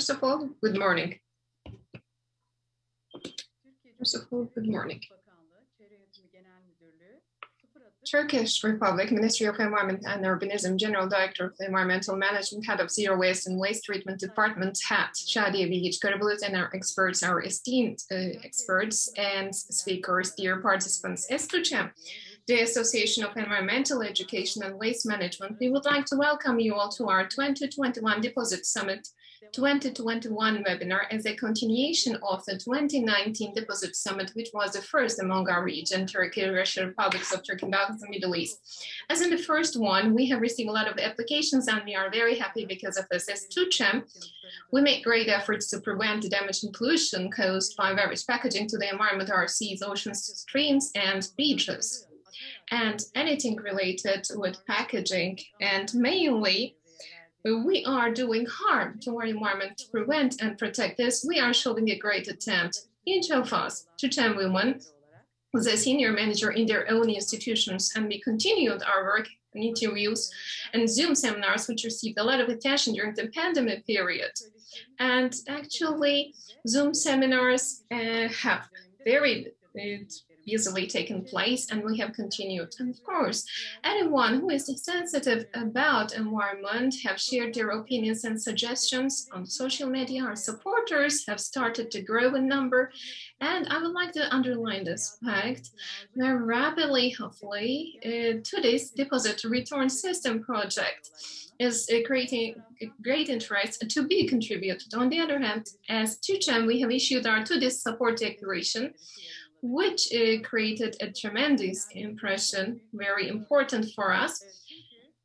First of all, good morning. First of all, good morning. Turkish Republic, Ministry of Environment and Urbanism, General Director of Environmental Management, Head of Zero Waste and Waste Treatment Department, Head Sadiye, Bilgiç, Karabulut, and our experts, our esteemed experts and speakers, dear participants. As TÜÇEM, the Association of Environmental Education and Waste Management, we would like to welcome you all to our 2021 Deposit Summit 2021 webinar as a continuation of the 2019 Deposit Summit, which was the first among our region, Turkey, Russia, Republics of Turkey, Balkans, and Middle East. As in the first one, we have received a lot of applications and we are very happy because of this. As TÜÇEM, we make great efforts to prevent the damage and pollution caused by various packaging to the environment, our seas, oceans, streams, and beaches. And anything related with packaging, and mainly we are doing harm to our environment to prevent and protect this. We are showing a great attempt. Each of us, TÜÇEM women, was a senior manager in their own institutions, and we continued our work in interviews and Zoom seminars, which received a lot of attention during the pandemic period. And actually, Zoom seminars have very easily taken place, and we have continued. And of course, anyone who is sensitive about environment have shared their opinions and suggestions on social media. Our supporters have started to grow in number, and I would like to underline this fact very rapidly, hopefully, to this deposit return system project is creating great interest to be contributed. On the other hand, as TÜÇEM, we have issued our to this support declaration, which created a tremendous impression, very important for us,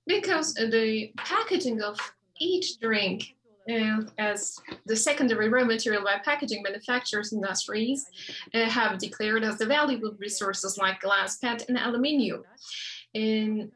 because the packaging of each drink as the secondary raw material by packaging manufacturers industries have declared as the valuable resources like glass, PET, and aluminium. In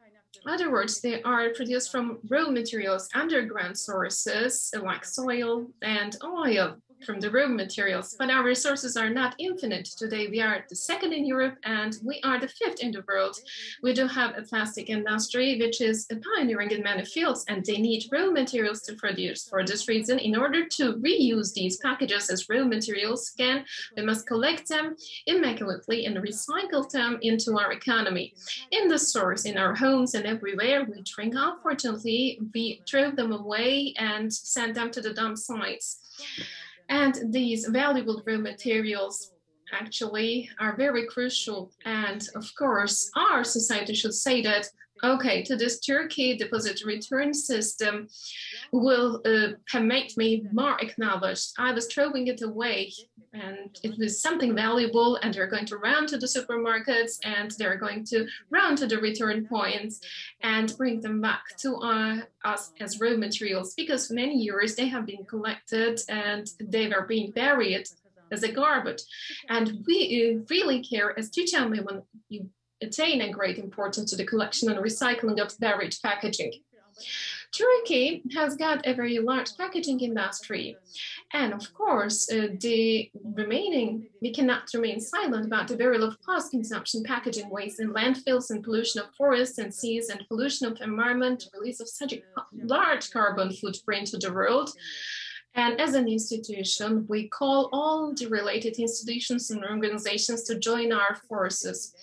other words, they are produced from raw materials, underground sources like soil and oil from the raw materials, but our resources are not infinite. Today we are the second in Europe and we are the fifth in the world. We do have a plastic industry which is pioneering in many fields, and they need raw materials to produce. For this reason, in order to reuse these packages as raw materials again, we must collect them immaculately and recycle them into our economy. In the source, in our homes and everywhere we drink, unfortunately, we throw them away and send them to the dump sites. And these valuable raw materials actually are very crucial. And of course, our society should say that, okay, to this Turkey deposit return system will have made me more acknowledged. I was throwing it away and it was something valuable, and they're going to run to the supermarkets and they're going to run to the return points and bring them back to us as raw materials, because for many years they have been collected and they were being buried as a garbage. And we really care as TÜÇEM when you attain a great importance to the collection and recycling of buried packaging. Turkey has got a very large packaging industry. And of course, we cannot remain silent about the very low post-consumption packaging waste in landfills and pollution of forests and seas and pollution of environment, release of such a large carbon footprint to the world. And as an institution, we call all the related institutions and organizations to join our forces.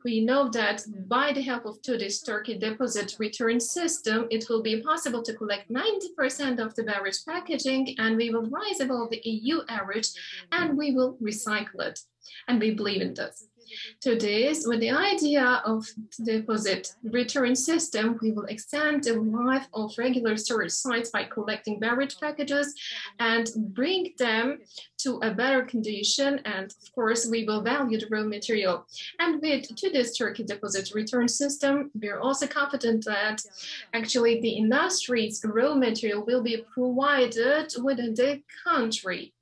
We know that by the help of this Turkey deposit return system, it will be possible to collect 90% of the beverage packaging, and we will rise above the EU average and we will recycle it. And we believe in this. To this, with the idea of deposit return system, we will extend the life of regular storage sites by collecting beverage packages and bring them to a better condition. And of course, we will value the raw material. And to this Turkey deposit return system, we are also confident that actually the industry's raw material will be provided within the country.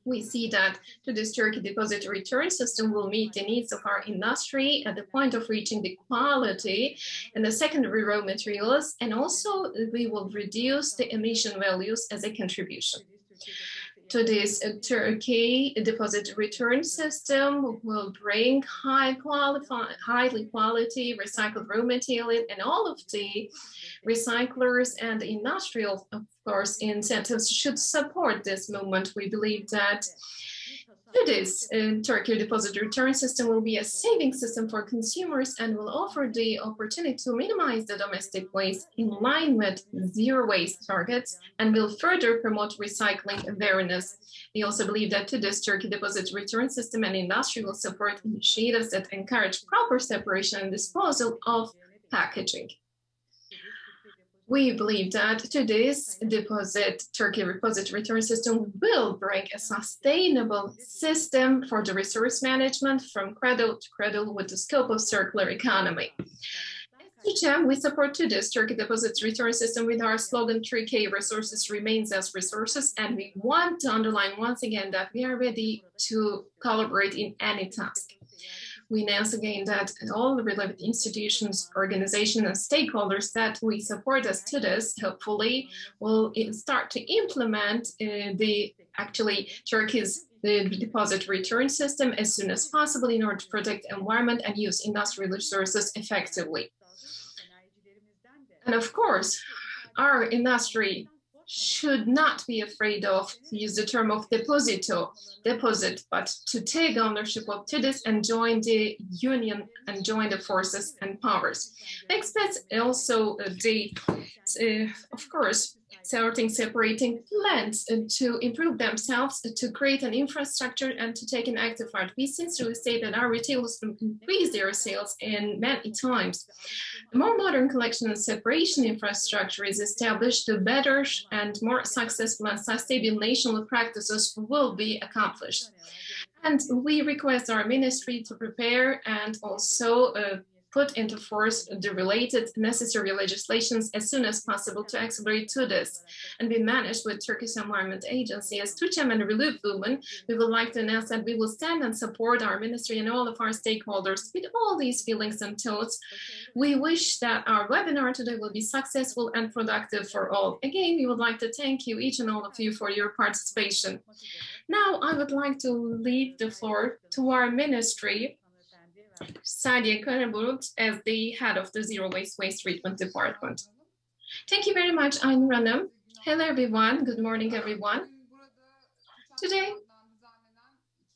We see that to this Turkey deposit return system will meet the needs of our industry at the point of reaching the quality and the secondary raw materials, and also we will reduce the emission values as a contribution. to this Turkey deposit return system will bring highly quality recycled raw material, and all of the recyclers and industrial, of course, incentives should support this movement. We believe that this Turkey deposit return system will be a saving system for consumers and will offer the opportunity to minimize the domestic waste in line with zero waste targets and will further promote recycling awareness. We also believe that this Turkey deposit return system and industry will support initiatives that encourage proper separation and disposal of packaging. We believe that today's Turkey deposit return system will bring a sustainable system for the resource management from cradle to cradle with the scope of circular economy. At TÜÇEM, we support today's Turkey deposit return system with our slogan, 3K resources remains as resources, and we want to underline once again that we are ready to collaborate in any task. We announce again that all the relevant institutions, organizations, and stakeholders that we support us to this, hopefully, will start to implement Turkey's deposit return system as soon as possible in order to protect the environment and use industrial resources effectively. And of course, our industry should not be afraid of, to use the term of deposit, but to take ownership of this and join the union and join the forces and powers. Next, that's also of course, separating plants to improve themselves, to create an infrastructure and to take an active part. We sincerely say that our retailers will increase their sales in many times. The more modern collection and separation infrastructure is established, the better and more successful and sustainable national practices will be accomplished. And we request our ministry to prepare and also put into force the related necessary legislations as soon as possible to accelerate to this. And we managed with Turkish Environment Agency as TÜÇEM and Relief Women, we would like to announce that we will stand and support our ministry and all of our stakeholders with all these feelings and thoughts. We wish that our webinar today will be successful and productive for all. Again, we would like to thank you, each and all of you, for your participation. Now, I would like to leave the floor to our ministry, Sadiye Karabulut, as the head of the Zero Waste Treatment Department. Thank you very much, Aynur Hanım. Hello, everyone. Good morning, everyone. Today,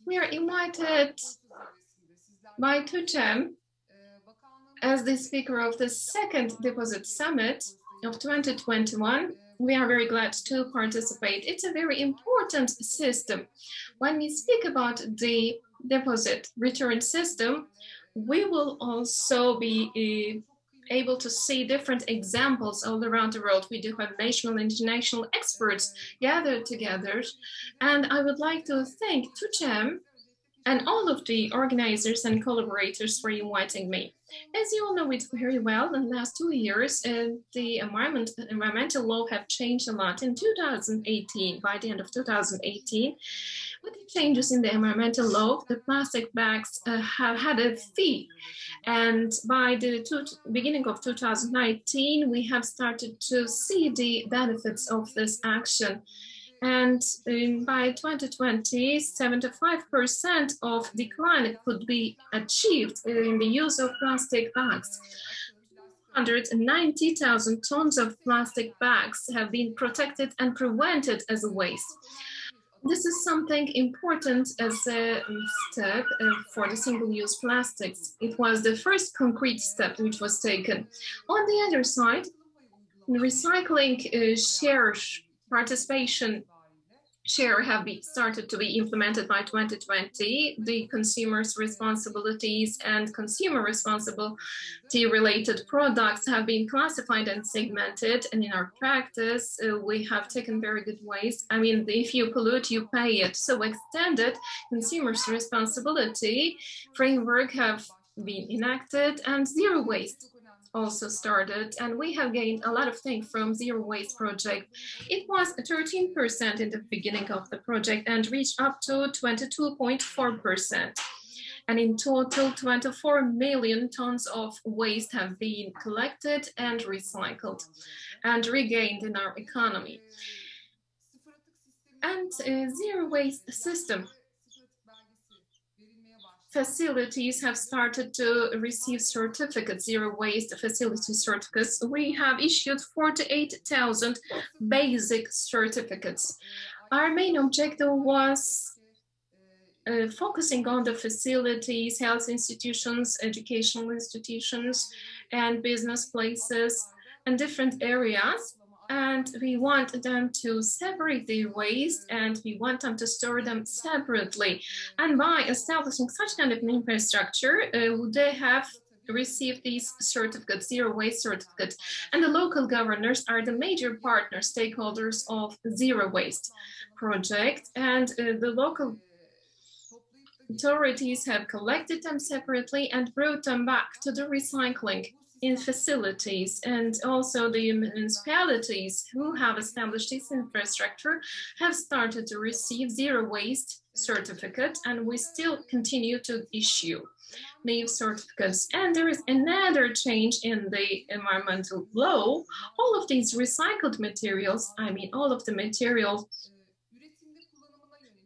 we are invited by TÜÇEM as the speaker of the second Deposit Summit of 2021. We are very glad to participate. It's a very important system. When we speak about the deposit return system, we will also be able to see different examples all around the world. We do have national and international experts gathered together. And I would like to thank TÜÇEM and all of the organizers and collaborators for inviting me. As you all know it very well, in the last 2 years, the environmental law have changed a lot. In 2018, by the end of 2018, with the changes in the environmental law, the plastic bags have had a fee. And by the beginning of 2019, we have started to see the benefits of this action. And by 2020, 75% of decline could be achieved in the use of plastic bags. 190,000 tons of plastic bags have been protected and prevented as a waste. This is something important as a step for the single-use plastics. It was the first concrete step which was taken. On the other side, recycling participation share have started to be implemented by 2020. The consumers' responsibilities and consumer responsibility related products have been classified and segmented. And in our practice, we have taken very good ways. I mean, if you pollute, you pay it. So extended consumers' responsibility framework have been enacted and zero waste also started, and we have gained a lot of things from Zero Waste project. It was 13% in the beginning of the project and reached up to 22.4%. And in total, 24 million tons of waste have been collected and recycled and regained in our economy. And zero waste system. Facilities have started to receive certificates, zero waste facility certificates. We have issued 48,000 basic certificates. Our main objective was focusing on the facilities, health institutions, educational institutions, and business places and different areas. And we want them to separate their waste, and we want them to store them separately. And by establishing such kind of infrastructure, they have received these certificates, zero waste certificates. And the local governors are the major partner stakeholders of zero waste project. And the local authorities have collected them separately and brought them back to the recycling in facilities, and also the municipalities who have established this infrastructure have started to receive zero waste certificate, and we still continue to issue these certificates. And there is another change in the environmental law. All of these recycled materials, I mean all of the materials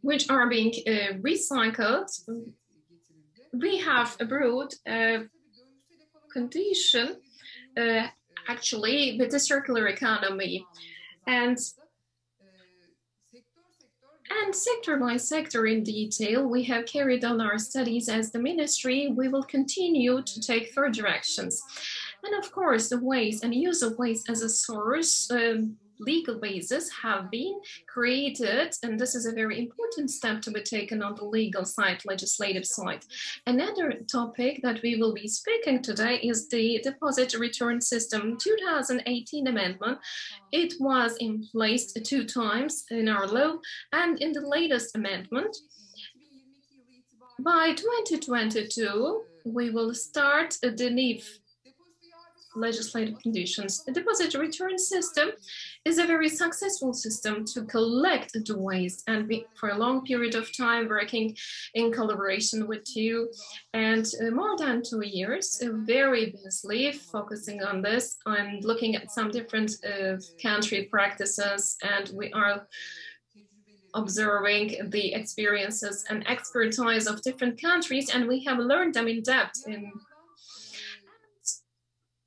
which are being recycled, we have brought condition actually with the circular economy, and sector by sector in detail we have carried on our studies. As the ministry, we will continue to take further actions, and of course the waste and use of waste as a source legal basis have been created, and this is a very important step to be taken on the legal side, legislative side. Another topic that we will be speaking today is the deposit return system 2018 amendment. It was in place 2 times in our law, and in the latest amendment by 2022 we will start the new legislative conditions. The deposit return system is a very successful system to collect the waste, and for a long period of time working in collaboration with you, and more than 2 years very busily focusing on this and looking at some different country practices, and we are observing the experiences and expertise of different countries, and we have learned them in depth.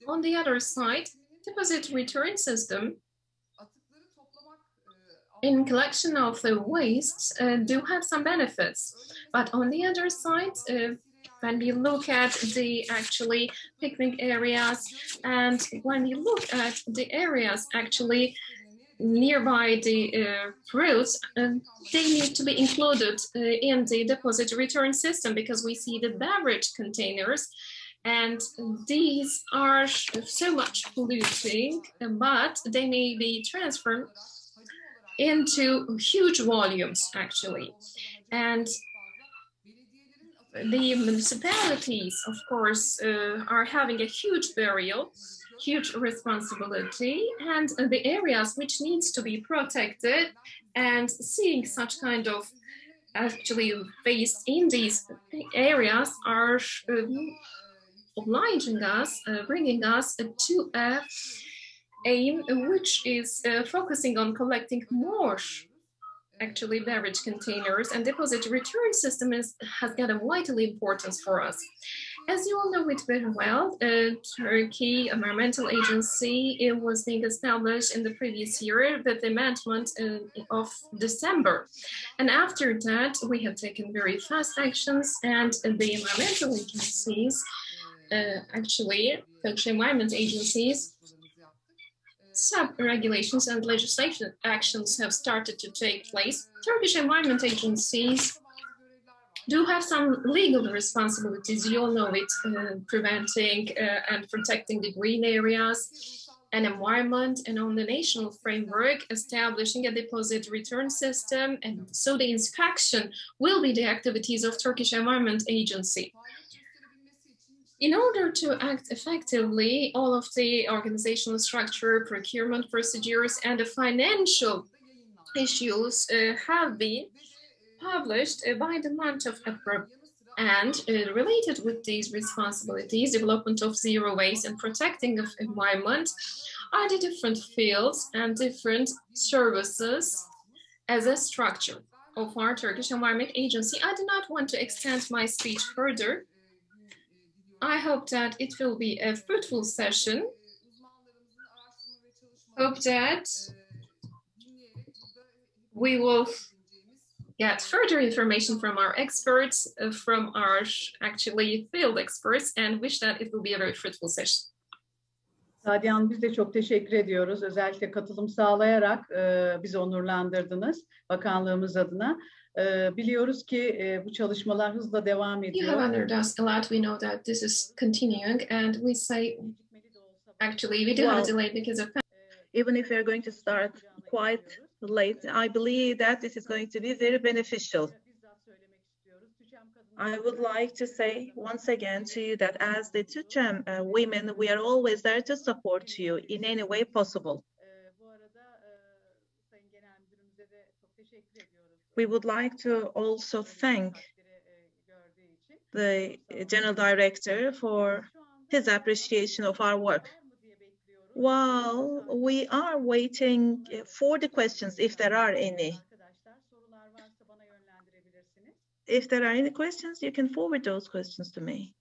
On the other side, deposit return system in collection of the wastes do have some benefits, but on the other side, when we look at the actually picnic areas, and when we look at the areas actually nearby the roads, they need to be included in the deposit return system, because we see the beverage containers, and these are so much polluting, but they may be transferred into huge volumes actually. And the municipalities, of course, are having a huge burial, huge responsibility, and the areas which needs to be protected, and seeing such kind of actually waste in these areas are obliging us, bringing us to a aim which is focusing on collecting more actually beverage containers, and deposit return system has got a vital importance for us. As you all know it very well, Turkey Environmental Agency, it was being established in the previous year with the amendment of December. And after that, we have taken very fast actions, and the environmental agencies, actually, Turkish environment agencies, sub-regulations and legislation actions have started to take place. Turkish environment agencies do have some legal responsibilities, you all know it, preventing and protecting the green areas and environment, and on the national framework, establishing a deposit return system, and so the inspection will be the activities of Turkish Environment Agency. In order to act effectively, all of the organizational structure, procurement procedures, and the financial issues have been published by the month of April. And related with these responsibilities, development of zero waste and protecting of environment are the different fields and different services as a structure of our Turkish Environment Agency. I do not want to extend my speech further. I hope that it will be a fruitful session. Hope that we will get further information from our experts, from our actually field experts, and wish that it will be a very fruitful session. Sadiye Hanım, biz de çok teşekkür ediyoruz. Özellikle katılım sağlayarak bizi onurlandırdınız bakanlığımız adına. Biliyoruz ki bu çalışmalar hızla devam ediyor. You have honored us a lot. We know that this is continuing, and we say, actually, we do have a delay because of. Even if we're going to start quite late, I believe that this is going to be very beneficial. I would like to say once again to you that as the TÜÇEM women, we are always there to support you in any way possible. We would like to also thank the General Director for his appreciation of our work. While we are waiting for the questions, if there are any. If there are any questions, you can forward those questions to me.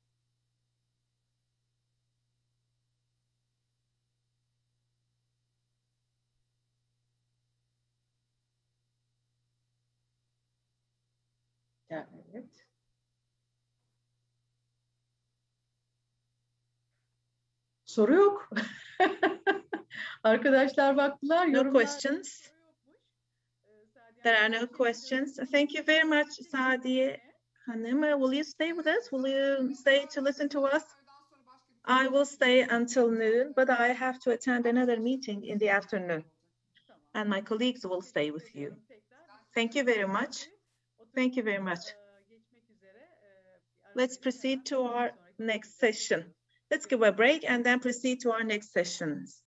Evet. Soru yok. Arkadaşlar baktılar. No questions. There are no questions. Thank you very much, Sadiye Hanım. Will you stay with us? Will you stay to listen to us? I will stay until noon, but I have to attend another meeting in the afternoon. And my colleagues will stay with you. Thank you very much. Thank you very much. Let's proceed to our next session. Let's give a break and then proceed to our next sessions.